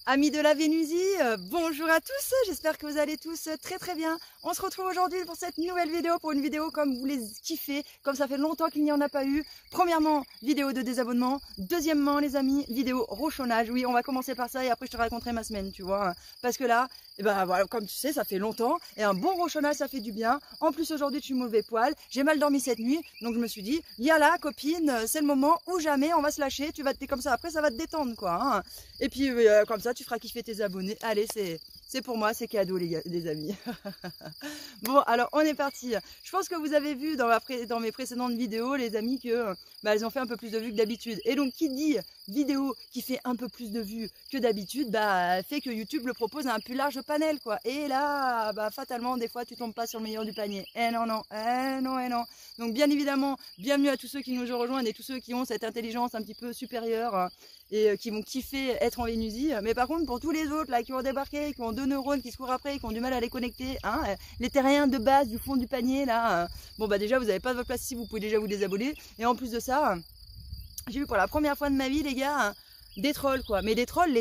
Amis de la Vénusie, bonjour à tous, j'espère que vous allez tous très bien. On se retrouve aujourd'hui pour cette nouvelle vidéo, pour une vidéo comme vous les kiffez, comme ça fait longtemps qu'il n'y en a pas eu. Premièrement, vidéo de désabonnement. Deuxièmement, les amis, vidéo rochonnage. Oui, on va commencer par ça et après je te raconterai ma semaine, tu vois. Parce que là, voilà, comme tu sais, ça fait longtemps et un bon rochonnage, ça fait du bien. En plus, aujourd'hui, tu suis mauvais poil, j'ai mal dormi cette nuit, donc je me suis dit, là, copine, c'est le moment où jamais on va se lâcher, tu vas te comme ça, après ça va te détendre, quoi. Hein. Et puis, comme ça, tu feras kiffer tes abonnés. Allez, c'est pour moi, c'est cadeau les amis. Bon, alors on est parti. Je pense que vous avez vu dans mes précédentes vidéos, les amis, que elles ont fait un peu plus de vues que d'habitude. Et donc, qui dit vidéo qui fait un peu plus de vues que d'habitude, fait que YouTube le propose à un plus large panel, quoi. Et là, fatalement, des fois, tu tombes pas sur le meilleur du panier. Eh non. Donc, bien évidemment, bienvenue à tous ceux qui nous rejoignent et tous ceux qui ont cette intelligence un petit peu supérieure et qui vont kiffer être en Vénusie. Mais par contre, pour tous les autres là qui ont débarqué, qui ont 2 neurones, qui se courent après, qui ont du mal à les connecter, les terriens de base du fond du panier là, déjà vous n'avez pas votre place ici, vous pouvez déjà vous désabonner. Et en plus de ça, j'ai vu pour la première fois de ma vie, les gars, des trolls, quoi. Mais les trolls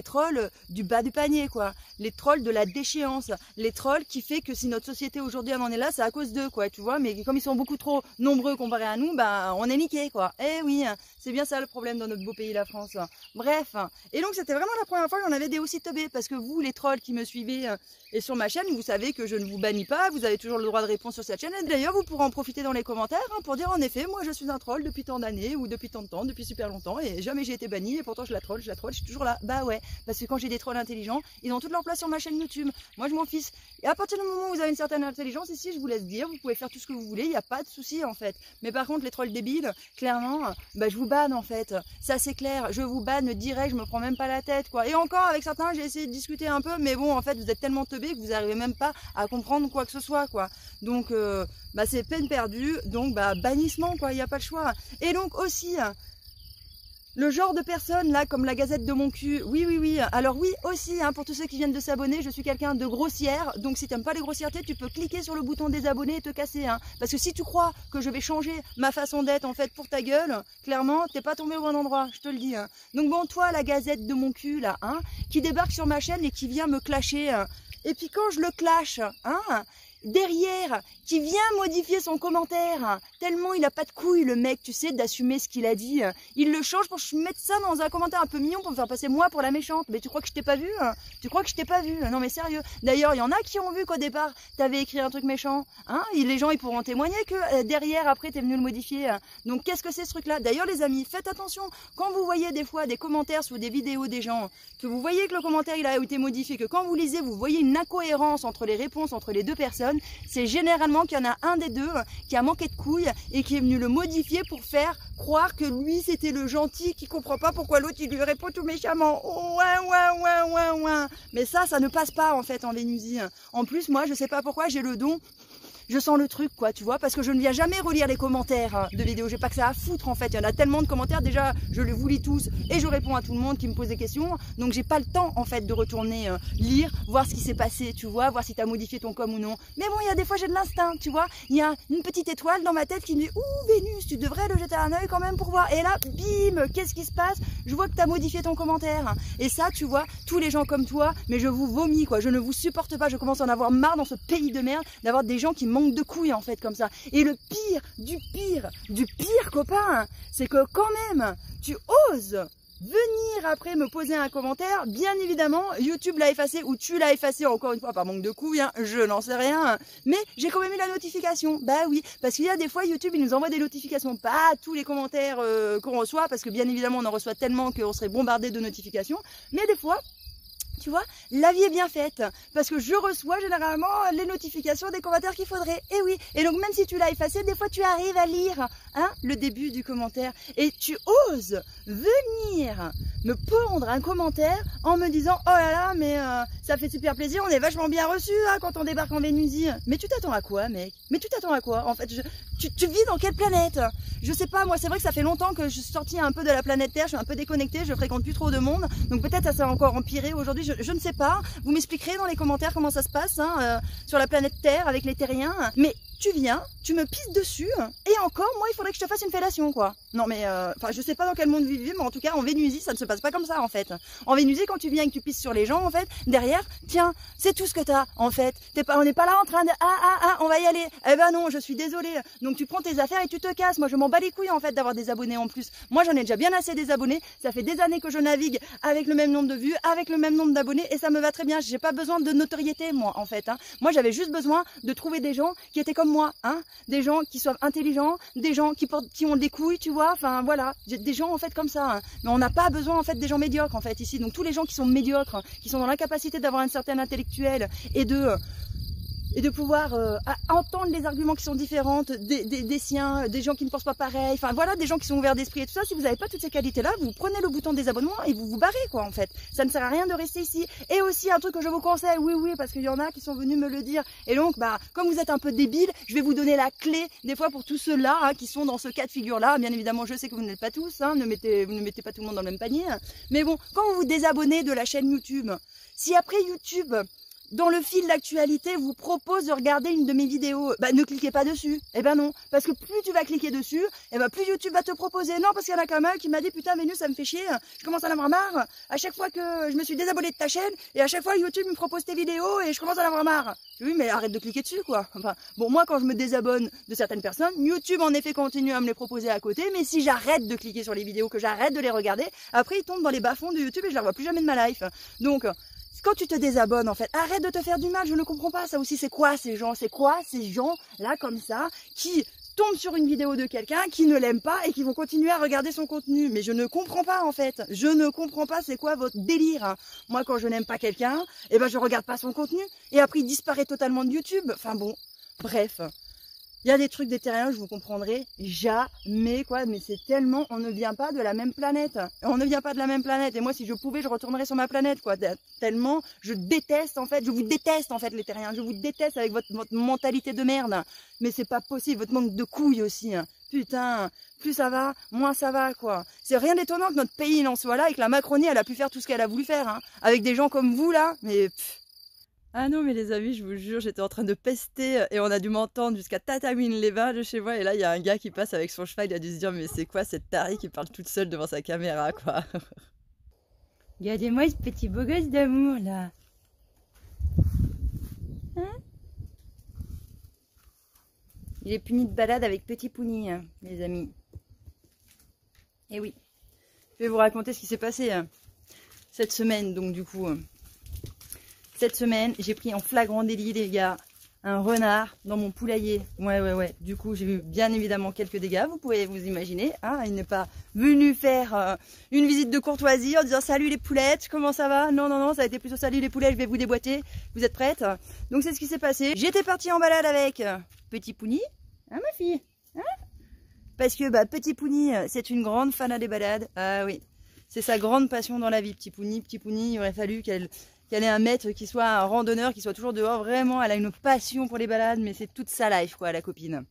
du bas du panier, quoi. Les trolls de la déchéance. Les trolls qui fait que si notre société aujourd'hui en est là, c'est à cause d'eux, quoi. Tu vois, mais comme ils sont beaucoup trop nombreux comparé à nous, on est niqués, quoi. Eh oui, c'est bien ça le problème dans notre beau pays, la France. Bref. Et donc, c'était vraiment la première fois que j'en avais des aussi teubés. Parce que vous, les trolls qui me suivez et sur ma chaîne, vous savez que je ne vous bannis pas. Vous avez toujours le droit de répondre sur cette chaîne. Et d'ailleurs, vous pourrez en profiter dans les commentaires pour dire, en effet, moi, je suis un troll depuis tant d'années ou depuis tant de temps, depuis super longtemps. Et jamais j'ai été banni. Et pourtant, je la troll, je suis toujours là. Bah ouais, parce que quand j'ai des trolls intelligents, ils ont toute leur place sur ma chaîne YouTube. Moi, je m'en fiche. Et à partir du moment où vous avez une certaine intelligence, ici, je vous laisse dire, vous pouvez faire tout ce que vous voulez, il n'y a pas de souci en fait. Mais par contre, les trolls débiles, clairement, je vous banne en fait. Ça, c'est clair. Je vous banne direct, je me prends même pas la tête, quoi. Et encore, avec certains, j'ai essayé de discuter un peu, mais bon, en fait, vous êtes tellement teubés que vous n'arrivez même pas à comprendre quoi que ce soit, quoi. Donc, c'est peine perdue. Donc, bannissement, quoi. Il n'y a pas le choix. Et donc aussi, le genre de personne là, comme la gazette de mon cul, oui. Alors oui, aussi, pour tous ceux qui viennent de s'abonner, je suis quelqu'un de grossière. Donc si t'aimes pas les grossièretés, tu peux cliquer sur le bouton désabonner et te casser. Parce que si tu crois que je vais changer ma façon d'être en fait pour ta gueule, clairement, t'es pas tombé au bon endroit, je te le dis. Donc bon, toi, la gazette de mon cul là, qui débarque sur ma chaîne et qui vient me clasher. Et puis quand je le clash, derrière, qui vient modifier son commentaire, tellement il a pas de couilles le mec, tu sais, d'assumer ce qu'il a dit. Il le change pour mettre ça dans un commentaire un peu mignon pour me faire passer moi pour la méchante. Mais tu crois que je t'ai pas vu? Tu crois que je t'ai pas vu? Non mais sérieux. D'ailleurs, il y en a qui ont vu qu'au départ, t'avais écrit un truc méchant. Les gens, ils pourront témoigner que derrière, après, t'es venu le modifier. Donc qu'est-ce que c'est ce truc-là? D'ailleurs, les amis, faites attention. Quand vous voyez des fois des commentaires sous des vidéos des gens, que vous voyez que le commentaire il a été modifié, que quand vous lisez, vous voyez une incohérence entre les réponses entre les deux personnes, c'est généralement qu'il y en a un des deux qui a manqué de couilles et qui est venu le modifier pour faire croire que lui c'était le gentil qui comprend pas pourquoi l'autre il lui répond tout méchamment. Ouais. Mais ça ne passe pas en fait en Vénusie. En plus, moi je sais pas pourquoi j'ai le don. Je sens le truc, quoi, tu vois, parce que je ne viens jamais relire les commentaires de vidéos. J'ai pas que ça à foutre, en fait. Il y en a tellement de commentaires. Déjà, je les vous lis tous et je réponds à tout le monde qui me pose des questions. Donc, j'ai pas le temps, en fait, de retourner lire, voir ce qui s'est passé, tu vois, voir si t'as modifié ton com ou non. Mais bon, il y a des fois, j'ai de l'instinct, tu vois. Il y a une petite étoile dans ma tête qui me dit, ouh, Vénus, tu devrais le jeter un œil quand même pour voir. Et là, bim, qu'est-ce qui se passe? Je vois que t'as modifié ton commentaire. Et ça, tu vois, tous les gens comme toi, mais je vous vomis, quoi. Je ne vous supporte pas. Je commence à en avoir marre dans ce pays de merde d'avoir des gens qui manque de couilles en fait comme ça. Et le du pire copain, c'est que quand même tu oses venir après me poser un commentaire. Bien évidemment, YouTube l'a effacé ou tu l'as effacé encore une fois par manque de couilles, je n'en sais rien. Mais j'ai quand même eu la notification. Bah oui, parce qu'il y a des fois YouTube il nous envoie des notifications, pas tous les commentaires qu'on reçoit, parce que bien évidemment on en reçoit tellement qu'on serait bombardé de notifications. Mais des fois, tu vois, la vie est bien faite parce que je reçois généralement les notifications des commentaires qu'il faudrait. Et oui, et donc même si tu l'as effacé, des fois tu arrives à lire le début du commentaire et tu oses venir me pondre un commentaire en me disant oh là là mais ça fait super plaisir, on est vachement bien reçu quand on débarque en Vénusie. Mais tu t'attends à quoi, mec? Mais tu t'attends à quoi? En fait, tu vis dans quelle planète? Je sais pas, moi c'est vrai que ça fait longtemps que je suis sortie un peu de la planète Terre, je suis un peu déconnectée, je fréquente plus trop de monde, donc peut-être ça s'est encore empiré aujourd'hui, je ne sais pas. Vous m'expliquerez dans les commentaires comment ça se passe sur la planète Terre avec les terriens. Mais tu viens, tu me pisses dessus, et encore, moi, il faudrait que je te fasse une fellation, quoi. Non, mais, enfin, je sais pas dans quel monde vous vivez, mais en tout cas, en Vénusie, ça ne se passe pas comme ça, en fait. En Vénusie, quand tu viens et que tu pisses sur les gens, en fait, derrière, tiens, c'est tout ce que t'as, en fait. On n'est pas là en train de, on va y aller. Eh ben non, je suis désolée. Donc, tu prends tes affaires et tu te casses. Moi, je m'en bats les couilles, en fait, d'avoir des abonnés en plus. Moi, j'en ai déjà bien assez des abonnés. Ça fait des années que je navigue avec le même nombre de vues, avec le même nombre d'abonnés, et ça me va très bien. J'ai pas besoin de notoriété, moi, en fait, hein. Moi, j'avais juste besoin de trouver des gens qui étaient comme moi, hein, des gens qui soient intelligents, des gens qui ont des couilles, tu vois, enfin voilà, des gens en fait comme ça, hein. Mais on n'a pas besoin en fait des gens médiocres en fait ici. Donc tous les gens qui sont médiocres, qui sont dans l'incapacité d'avoir une certaine intellectuelle et de pouvoir entendre les arguments qui sont différents des siens, des gens qui ne pensent pas pareil, enfin voilà, des gens qui sont ouverts d'esprit et tout ça. Si vous n'avez pas toutes ces qualités-là, vous prenez le bouton des abonnements et vous vous barrez, quoi, en fait. Ça ne sert à rien de rester ici. Et aussi, un truc que je vous conseille, oui, parce qu'il y en a qui sont venus me le dire. Et donc, bah, comme vous êtes un peu débile, je vais vous donner la clé, des fois, pour tous ceux-là, hein, qui sont dans ce cas de figure-là. Bien évidemment, je sais que vous n'êtes pas tous, hein, vous ne mettez pas tout le monde dans le même panier. Mais bon, quand vous vous désabonnez de la chaîne YouTube, si après YouTube, dans le fil d'actualité, vous propose de regarder une de mes vidéos, bah ne cliquez pas dessus. Eh ben non, parce que plus tu vas cliquer dessus, eh ben plus YouTube va te proposer. Non, parce qu'il y en a quand même un qui m'a dit putain Vénus, ça me fait chier, je commence à en avoir marre. À chaque fois que je me suis désabonné de ta chaîne, et à chaque fois YouTube me propose tes vidéos et je commence à en avoir marre. Oui, mais arrête de cliquer dessus, quoi. Enfin, bon, moi quand je me désabonne de certaines personnes, YouTube en effet continue à me les proposer à côté, mais si j'arrête de cliquer sur les vidéos, que j'arrête de les regarder, après ils tombent dans les bas-fonds de YouTube et je les revois plus jamais de ma life. Donc quand tu te désabonnes, en fait, arrête de te faire du mal, je ne comprends pas ça aussi. C'est quoi ces gens là comme ça qui tombent sur une vidéo de quelqu'un qui ne l'aime pas et qui vont continuer à regarder son contenu? Mais je ne comprends pas, en fait. Je ne comprends pas c'est quoi votre délire, hein. Moi, quand je n'aime pas quelqu'un, eh ben je regarde pas son contenu et après il disparaît totalement de YouTube. Enfin bon, bref. Il y a des trucs des terriens, je vous comprendrai jamais, quoi, mais c'est tellement, on ne vient pas de la même planète. On ne vient pas de la même planète. Et moi, si je pouvais, je retournerais sur ma planète, quoi. Tellement, je déteste, en fait, je vous déteste, en fait, les terriens. Je vous déteste avec votre mentalité de merde. Mais c'est pas possible, votre manque de couilles aussi, hein. Putain, plus ça va, moins ça va, quoi. C'est rien d'étonnant que notre pays en soit là et que la Macronie, elle a pu faire tout ce qu'elle a voulu faire, hein. Avec des gens comme vous, là, mais... Ah non, mais les amis, je vous jure, j'étais en train de pester et on a dû m'entendre jusqu'à Tatamine-les-Bains de chez moi. Et là, il y a un gars qui passe avec son cheval, il a dû se dire, mais c'est quoi cette tarie qui parle toute seule devant sa caméra, quoi. Regardez-moi ce petit beau gosse d'amour, là. Hein? Il est puni de balade avec Petit Pouni, hein, mes amis. Et oui, je vais vous raconter ce qui s'est passé cette semaine, donc du coup... Cette semaine, j'ai pris en flagrant délit, les gars, un renard dans mon poulailler. Ouais. Du coup, j'ai eu bien évidemment quelques dégâts, vous pouvez vous imaginer. Hein, il n'est pas venu faire une visite de courtoisie en disant « Salut les poulettes, comment ça va ?» Non, ça a été plutôt « Salut les poulets, je vais vous déboîter. Vous êtes prêtes ?» Donc c'est ce qui s'est passé. J'étais partie en balade avec Petit Pouni, hein ma fille, hein, parce que bah, Petit Pouni, c'est une grande fan des balades. Ah oui, c'est sa grande passion dans la vie, Petit Pouni, il aurait fallu qu'elle ait un maître qui soit un randonneur, qui soit toujours dehors. Vraiment, elle a une passion pour les balades, mais c'est toute sa life, quoi, la copine.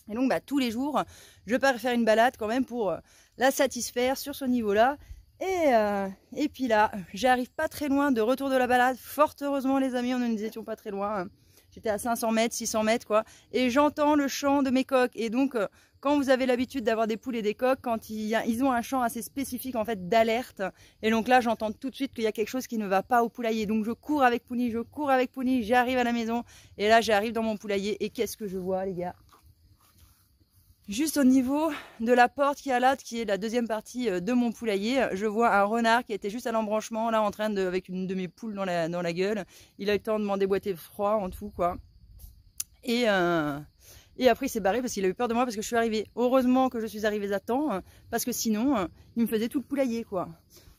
Et donc, bah, tous les jours, je pars faire une balade quand même pour la satisfaire sur ce niveau-là. Et puis là, j'arrive pas très loin de retour de la balade. Fort heureusement, les amis, nous n'étions pas très loin. J'étais à 500 mètres, 600 mètres, quoi. Et j'entends le chant de mes coqs. Et donc... quand vous avez l'habitude d'avoir des poules et des coqs, quand ils ont un chant assez spécifique en fait d'alerte, et donc là j'entends tout de suite qu'il y a quelque chose qui ne va pas au poulailler. Donc je cours avec Pouni, j'arrive à la maison, et là j'arrive dans mon poulailler, et qu'est-ce que je vois les gars? Juste au niveau de la porte qui est là, qui est la deuxième partie de mon poulailler, je vois un renard qui était juste à l'embranchement, là en train de, avec une de mes poules dans la gueule. Il a eu le temps de m'en déboîter froid en tout, quoi. Et après il s'est barré parce qu'il a eu peur de moi parce que je suis arrivée. Heureusement que je suis arrivée à temps, parce que sinon il me faisait tout le poulailler, quoi.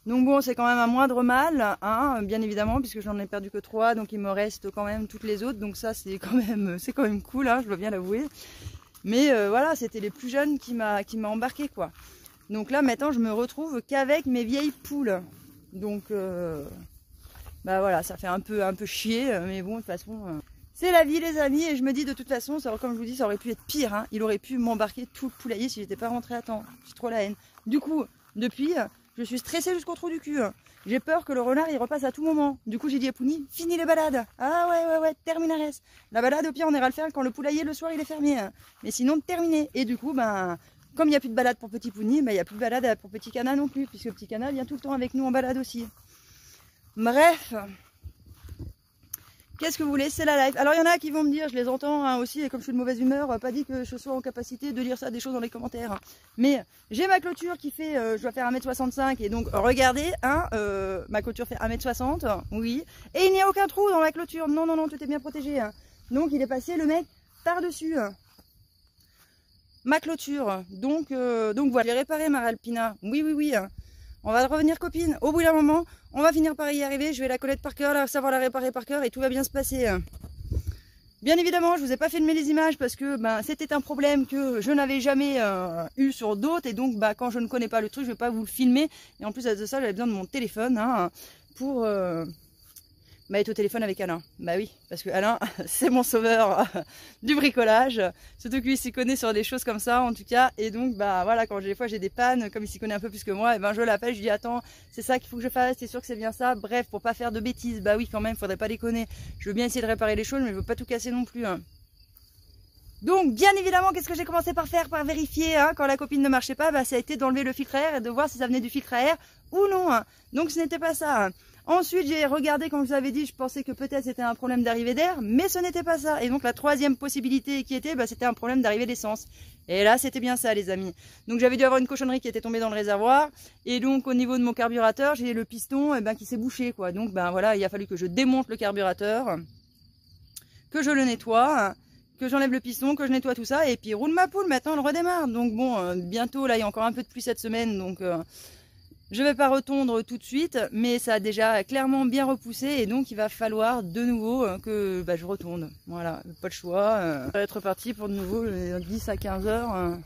Donc bon, c'est quand même un moindre mal, hein, bien évidemment, puisque j'en ai perdu que 3, donc il me reste quand même toutes les autres. Donc ça c'est quand même cool, hein, je dois bien l'avouer. Mais voilà, c'était les plus jeunes qui m'a embarqué, quoi. Donc là maintenant je me retrouve qu'avec mes vieilles poules. Donc bah voilà, ça fait un peu chier, mais bon de toute façon... c'est la vie les amis, et je me dis de toute façon, comme je vous dis, ça aurait pu être pire, hein. Il aurait pu m'embarquer tout le poulailler si j'étais pas rentrée à temps. J'ai trop la haine. Du coup, depuis, Je suis stressée jusqu'au trou du cul. J'ai peur que le renard il repasse à tout moment. Du coup j'ai dit à Pouni, fini les balades. Ah ouais, terminares. La balade au pire on ira le faire quand le poulailler le soir il est fermé. Mais sinon terminé. Et du coup ben comme il n'y a plus de balade pour petit Pouni, ben, il n'y a plus de balade pour petit Cana non plus. Puisque petit Cana vient tout le temps avec nous en balade aussi. Bref. Qu'est-ce que vous voulez, c'est la life. Alors il y en a qui vont me dire, je les entends hein, aussi, et comme je suis de mauvaise humeur, pas dit que je sois en capacité de lire ça des choses dans les commentaires. Hein. Mais j'ai ma clôture qui fait, je dois faire 1m65, et donc regardez, hein, ma clôture fait 1m60, oui. Et il n'y a aucun trou dans la clôture, non, tout est bien protégé. Hein. Donc il est passé le mec par-dessus. Ma clôture, donc voilà, j'ai réparé ma Ralpina, oui. Hein. On va revenir copine, au bout d'un moment, on va finir par y arriver, je vais la connaître par cœur, savoir la réparer par cœur et tout va bien se passer. Bien évidemment, je vous ai pas filmé les images parce que ben, c'était un problème que je n'avais jamais eu sur d'autres et donc bah, quand je ne connais pas le truc, je vais pas vous le filmer. Et en plus de ça, j'avais besoin de mon téléphone hein, pour être au téléphone avec Alain. Bah oui, parce que Alain, c'est mon sauveur du bricolage. Surtout que lui, il s'y connaît sur des choses comme ça, en tout cas. Et donc, bah voilà, quand des fois j'ai des pannes, comme il s'y connaît un peu plus que moi, et ben je l'appelle, je lui dis attends, c'est ça qu'il faut que je fasse, t'es sûr que c'est bien ça? Bref, pour pas faire de bêtises, bah oui, quand même, faudrait pas déconner. Je veux bien essayer de réparer les choses, mais je veux pas tout casser non plus. Hein. Donc, bien évidemment, qu'est-ce que j'ai commencé par faire, par vérifier, hein, quand la copine ne marchait pas, bah ça a été d'enlever le filtre à air et de voir si ça venait du filtre à air ou non. Hein. Donc, ce n'était pas ça. Hein. Ensuite, j'ai regardé, comme je vous avais dit, je pensais que peut-être c'était un problème d'arrivée d'air, mais ce n'était pas ça. Et donc, la troisième possibilité qui était, bah, c'était un problème d'arrivée d'essence. Et là, c'était bien ça, les amis. Donc, j'avais dû avoir une cochonnerie qui était tombée dans le réservoir. Et donc, au niveau de mon carburateur, j'ai le piston qui s'est bouché, quoi. Donc, ben voilà, il a fallu que je démonte le carburateur, que je le nettoie, que j'enlève le piston, que je nettoie tout ça. Et puis, roule ma poule, maintenant, elle redémarre. Donc, bon, bientôt, là, il y a encore un peu de pluie cette semaine, donc... je vais pas retondre tout de suite, mais ça a déjà clairement bien repoussé et donc il va falloir de nouveau que je retourne. Voilà, pas de choix. Je vais être parti pour de nouveau 10 à 15 heures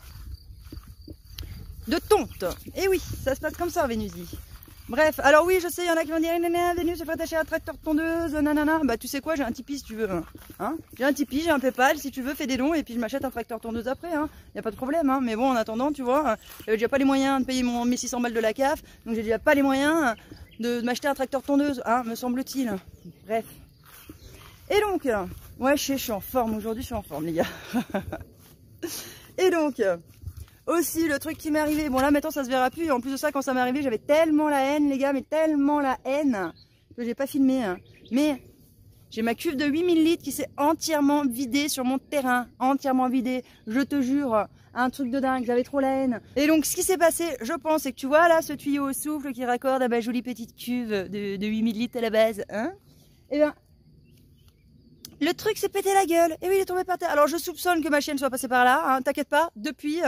de tonte. Et oui, ça se passe comme ça, Vénusie. Bref, alors oui, je sais, il y en a qui vont dire Vénus, il faut attacher un tracteur tondeuse, nanana. Bah tu sais quoi, j'ai un Tipeee si tu veux. Hein, j'ai un Tipeee, j'ai un Paypal, si tu veux, fais des dons et puis je m'achète un tracteur tondeuse après. Hein. Y a pas de problème. Hein. Mais bon, en attendant, tu vois, j'avais déjà pas les moyens de payer mes 600 balles de la CAF, donc j'ai déjà pas les moyens de m'acheter un tracteur tondeuse, hein, me semble-t-il. Bref. Et donc, ouais, je suis en forme aujourd'hui, je suis en forme, les gars. Et donc. Aussi, le truc qui m'est arrivé, bon là maintenant ça se verra plus, en plus de ça quand ça m'est arrivé j'avais tellement la haine les gars, mais tellement la haine que j'ai pas filmé. Hein. Mais j'ai ma cuve de 8000 litres qui s'est entièrement vidée sur mon terrain, entièrement vidée, je te jure, un truc de dingue, j'avais trop la haine. Et donc ce qui s'est passé, je pense, c'est que tu vois là ce tuyau au souffle qui raccorde à ma jolie petite cuve de 8000 litres à la base, hein. Et bien... le truc s'est pété la gueule, et oui il est tombé par terre. Alors je soupçonne que ma chienne soit passée par là, hein, t'inquiète pas, depuis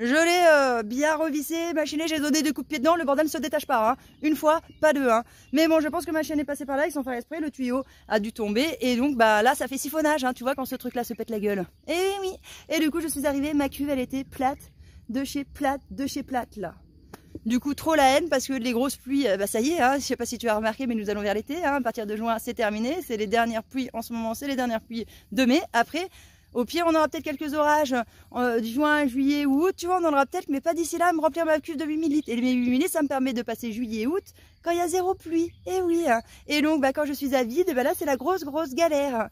je l'ai bien revissé, machiné, j'ai donné 2 coups de pied dedans, le bordel ne se détache pas, hein. Une fois, pas deux. Hein. Mais bon, je pense que ma chienne est passée par là, ils sont fait exprès, le tuyau a dû tomber, et donc bah là ça fait siphonnage, hein, tu vois quand ce truc là se pète la gueule. Et oui, et du coup je suis arrivée, ma cuve elle était plate, de chez plate là. Du coup, trop la haine parce que les grosses pluies, bah ça y est, hein, je sais pas si tu as remarqué, mais nous allons vers l'été, hein, à partir de juin, c'est terminé, c'est les dernières pluies, en ce moment, c'est les dernières pluies de mai. Après, au pire, on aura peut-être quelques orages, juin, juillet ou août, tu vois, on en aura peut-être, mais pas d'ici là, à me remplir ma cuve de 8000 litres. Et les 8000 litres, ça me permet de passer juillet et août, quand il y a 0 pluie. Et oui, hein. Et donc, bah, quand je suis à vide, bah là, c'est la grosse galère.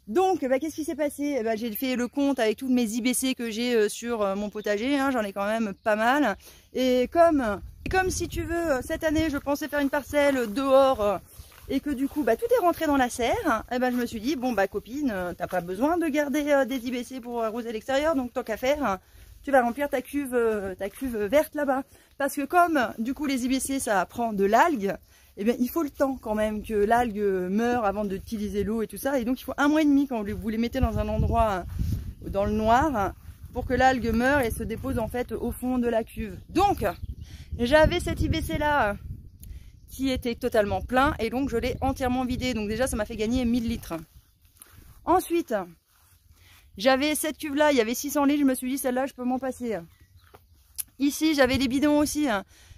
Donc, bah, qu'est-ce qui s'est passé? Bah, j'ai fait le compte avec tous mes IBC que j'ai sur mon potager, hein, j'en ai quand même pas mal. Et comme si tu veux, cette année, je pensais faire une parcelle dehors et que du coup, bah, tout est rentré dans la serre, et bah, je me suis dit, bon, bah, copine, t'as pas besoin de garder des IBC pour arroser à l'extérieur, donc tant qu'à faire, tu vas remplir ta cuve verte là-bas. Parce que comme, du coup, les IBC, ça prend de l'algue, eh bien, il faut le temps quand même que l'algue meure avant d'utiliser l'eau et tout ça. Et donc, il faut 1 mois et demi quand vous les mettez dans un endroit dans le noir pour que l'algue meure et se dépose en fait au fond de la cuve. Donc, j'avais cet IBC là qui était totalement plein et donc je l'ai entièrement vidé. Donc déjà, ça m'a fait gagner 1000 litres. Ensuite, j'avais cette cuve là, il y avait 600 litres. Je me suis dit, celle-là, je peux m'en passer. Ici, j'avais les bidons aussi.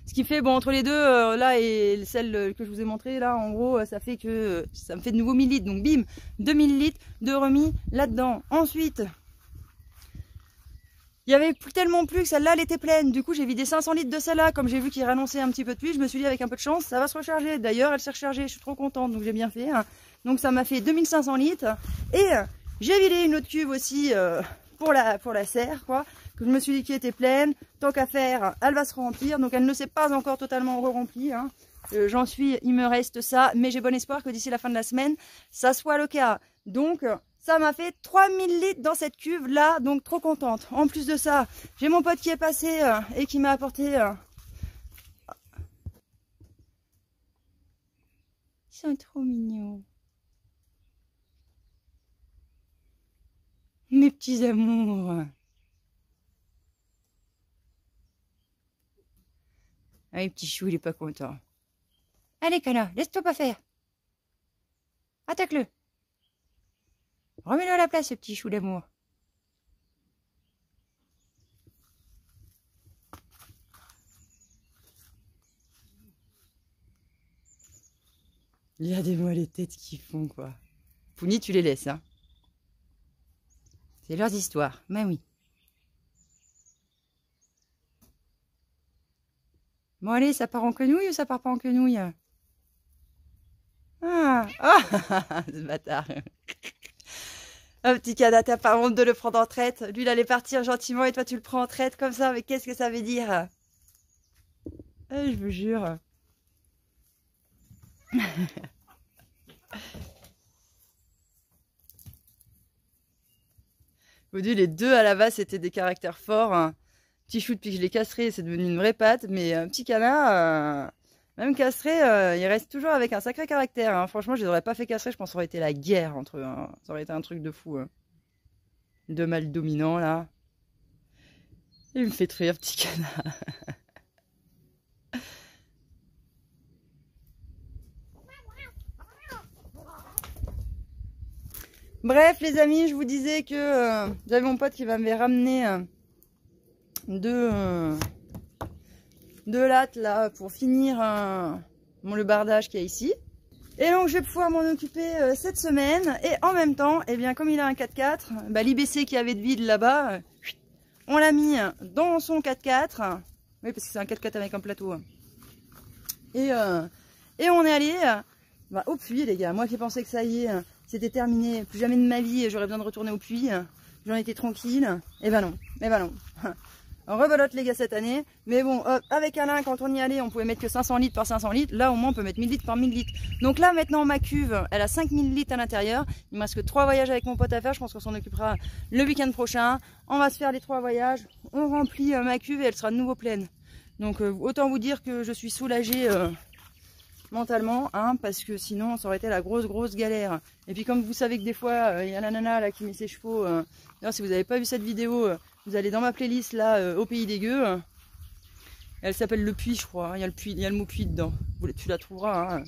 Ce qui fait, bon, entre les deux, là et celle que je vous ai montré, là, en gros, ça fait que ça me fait de nouveau 1000 litres. Donc, bim, 2000 litres de remis là-dedans. Ensuite, Il y avait tellement plus que celle-là, elle était pleine. Du coup, j'ai vidé 500 litres de celle-là. Comme j'ai vu qu'il renonçait un petit peu de pluie, je me suis dit avec un peu de chance, ça va se recharger. D'ailleurs, elle s'est rechargée. Je suis trop contente, donc j'ai bien fait. Donc ça m'a fait 2500 litres. Et j'ai vidé une autre cuve aussi pour la serre, quoi. Que je me suis dit qu'elle était pleine. Tant qu'à faire, elle va se remplir. Donc elle ne s'est pas encore totalement remplie. J'en suis, il me reste ça. Mais j'ai bon espoir que d'ici la fin de la semaine, ça soit le cas. Donc ça m'a fait 3000 litres dans cette cuve là, donc trop contente. En plus de ça, j'ai mon pote qui est passé et qui m'a apporté... Ils sont trop mignons. Mes petits amours. Ah, le petit chou, il est pas content. Allez, Cana, laisse-toi pas faire. Attaque-le. Remets-le à la place, ce petit chou d'amour. Regardez-moi les têtes qu'ils font, quoi. Pouni, tu les laisses, hein. C'est leurs histoires, mais oui. Bon, allez, ça part en quenouille ou ça part pas en quenouille? Ah, ce bâtard. Un petit Cana, t'as pas honte de le prendre en traite? Lui, il allait partir gentiment et toi, tu le prends en traite comme ça. Mais qu'est-ce que ça veut dire? Je vous jure. Au début, les deux à la base, c'était des caractères forts. Petit chou, depuis que je l'ai castré, c'est devenu une vraie patte. Mais un petit Cana, même castré, il reste toujours avec un sacré caractère. Franchement, je les aurais pas fait castrer, je pense que ça aurait été la guerre entre eux. Ça aurait été un truc de fou. Deux mâles dominants, là. Il me fait rire, petit Cana. Bref, les amis, je vous disais que j'avais mon pote qui m'avait ramené deux lattes là pour finir le bardage qu'il y a ici. Et donc je vais pouvoir m'en occuper cette semaine. Et en même temps, eh bien, comme il a un 4x4, l'IBC qui avait de vide là-bas, on l'a mis dans son 4x4. Oui, parce que c'est un 4x4 avec un plateau. Et on est allé au puits, les gars. Moi qui pensais que ça y est, c'était terminé. Plus jamais de ma vie, j'aurais besoin de retourner au puits. J'en étais tranquille. Et ben non. On rebelote les gars cette année. Mais bon, avec Alain, quand on y allait, on pouvait mettre que 500 litres par 500 litres. Là, au moins, on peut mettre 1000 litres par 1000 litres. Donc là, maintenant, ma cuve, elle a 5000 litres à l'intérieur. Il me reste que 3 voyages avec mon pote à faire. Je pense qu'on s'en occupera le week-end prochain. On va se faire les 3 voyages. On remplit ma cuve et elle sera de nouveau pleine. Donc, autant vous dire que je suis soulagée mentalement, parce que sinon, ça aurait été la grosse galère. Et puis, comme vous savez que des fois, il y a la nana là qui met ses chevaux. D'ailleurs, si vous n'avez pas vu cette vidéo, vous allez dans ma playlist là, au pays des gueux. Elle s'appelle Le Puits, je crois. Il y a le mot puits dedans. Tu la trouveras.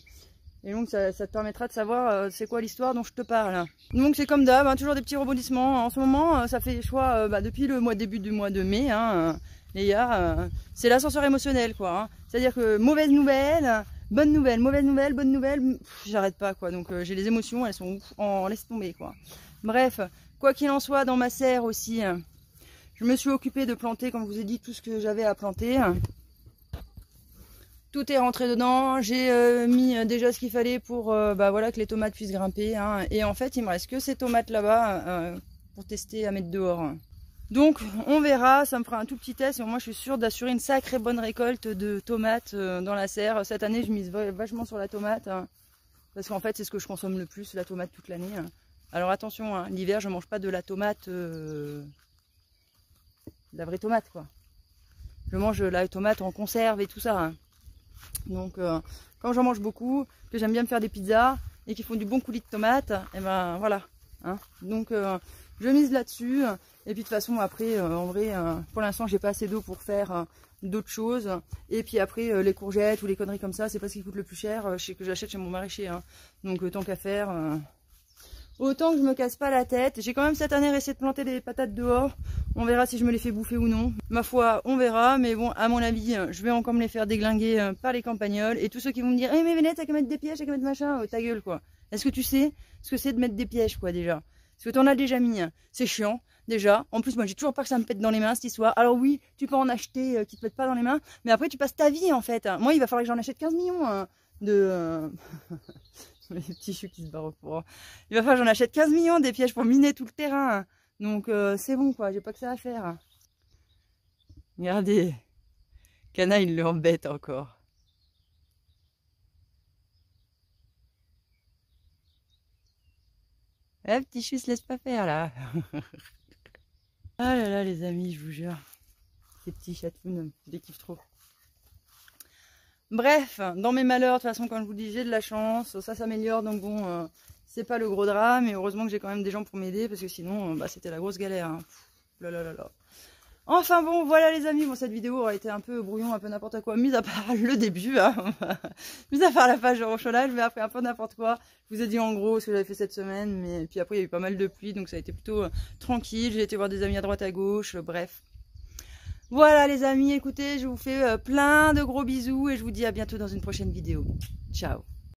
Et donc ça te permettra de savoir c'est quoi l'histoire dont je te parle. Donc c'est comme d'hab, toujours des petits rebondissements. En ce moment, ça fait, je crois, depuis le début du mois de mai, les gars, c'est l'ascenseur émotionnel, quoi. C'est-à-dire que mauvaise nouvelle, bonne nouvelle, mauvaise nouvelle, bonne nouvelle, j'arrête pas, quoi. Donc j'ai les émotions, elles sont en laisse tomber, quoi. Bref, quoi qu'il en soit, dans ma serre aussi, je me suis occupée de planter, comme je vous ai dit, tout ce que j'avais à planter. Tout est rentré dedans, j'ai mis déjà ce qu'il fallait pour voilà, que les tomates puissent grimper. Et en fait, il me reste que ces tomates là-bas pour tester à mettre dehors. Donc, on verra, ça me fera un tout petit test. Et moi, je suis sûre d'assurer une sacrée bonne récolte de tomates dans la serre. Cette année, je mise vachement sur la tomate. Parce qu'en fait, c'est ce que je consomme le plus, la tomate toute l'année. Alors attention, l'hiver, je mange pas de la tomate... la vraie tomate, quoi. Je mange la tomate en conserve et tout ça. Donc quand j'en mange beaucoup, que j'aime bien me faire des pizzas et qui font du bon coulis de tomates, et ben voilà. Donc je mise là-dessus. Et puis de toute façon après, en vrai, pour l'instant j'ai pas assez d'eau pour faire d'autres choses. Et puis après les courgettes ou les conneries comme ça, c'est pas ce qui coûte le plus cher, que j'achète chez mon maraîcher. Donc tant qu'à faire. Autant que je me casse pas la tête. J'ai quand même cette année essayé de planter des patates dehors. On verra si je me les fais bouffer ou non. Ma foi, on verra. Mais bon, à mon avis, je vais encore me les faire déglinguer par les campagnols. Et tous ceux qui vont me dire, mais Vénette, t'as qu'à mettre des pièges, t'as qu'à mettre machin. Ta gueule, quoi. Est-ce que tu sais ce que c'est de mettre des pièges, quoi, déjà? Parce que t'en as déjà mis, hein. C'est chiant, déjà. En plus, moi, j'ai toujours peur que ça me pète dans les mains, cette histoire. Alors oui, tu peux en acheter qui te pètent pas dans les mains, mais après, tu passes ta vie, en fait. Moi, il va falloir que j'en achète 15 millions de... les petits choux qui se barrent au courant. Il va falloir que j'en achète 15 millions des pièges pour miner tout le terrain. Donc, c'est bon, quoi. J'ai pas que ça à faire. Regardez. Cana, il l'embête encore. Eh, petit chou, se laisse pas faire, là. Ah là là, les amis, je vous jure. Ces petits chatouns, je les kiffe trop. Bref, dans mes malheurs, de toute façon, quand je vous dis, j'ai de la chance, ça s'améliore, donc bon, c'est pas le gros drame, et heureusement que j'ai quand même des gens pour m'aider, parce que sinon, bah, c'était la grosse galère. Hein. Là là là là. Enfin bon, voilà les amis, bon, cette vidéo aurait été un peu brouillon, un peu n'importe quoi, mis à part le début, hein. Mis à part la page de rocholage, mais après un peu n'importe quoi. Je vous ai dit en gros ce que j'avais fait cette semaine, mais puis après il y a eu pas mal de pluie, donc ça a été plutôt tranquille. J'ai été voir des amis à droite à gauche, bref. Voilà les amis, écoutez, je vous fais plein de gros bisous et je vous dis à bientôt dans une prochaine vidéo. Ciao.